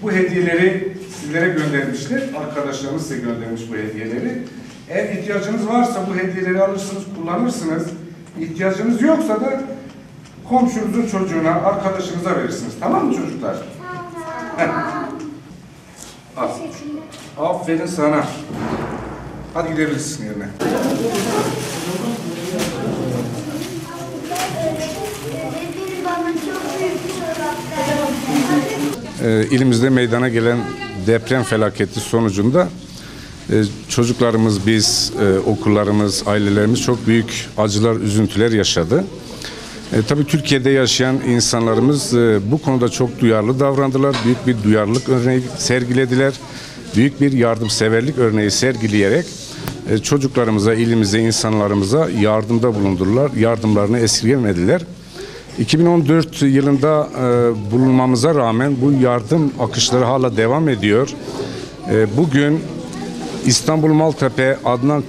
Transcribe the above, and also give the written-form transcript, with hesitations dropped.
Bu hediyeleri sizlere göndermişler. Arkadaşlarımız size göndermiş bu hediyeleri. Eğer ihtiyacınız varsa bu hediyeleri alırsınız, kullanırsınız. İhtiyacınız yoksa da komşunuzun çocuğuna, arkadaşınıza verirsiniz. Tamam mı çocuklar? Tamam. Aferin sana. Hadi gidebilirsin yerine. İlimizde meydana gelen deprem felaketi sonucunda çocuklarımız, biz, okullarımız, ailelerimiz çok büyük acılar, üzüntüler yaşadı. Tabii Türkiye'de yaşayan insanlarımız bu konuda çok duyarlı davrandılar. Büyük bir duyarlılık örneği sergilediler. Büyük bir yardımseverlik örneği sergileyerek çocuklarımıza, ilimize, insanlarımıza yardımda bulundurdular. Yardımlarını esirgemediler. 2014 yılında bulunmamıza rağmen bu yardım akışları hala devam ediyor. Bugün İstanbul Maltepe Adnan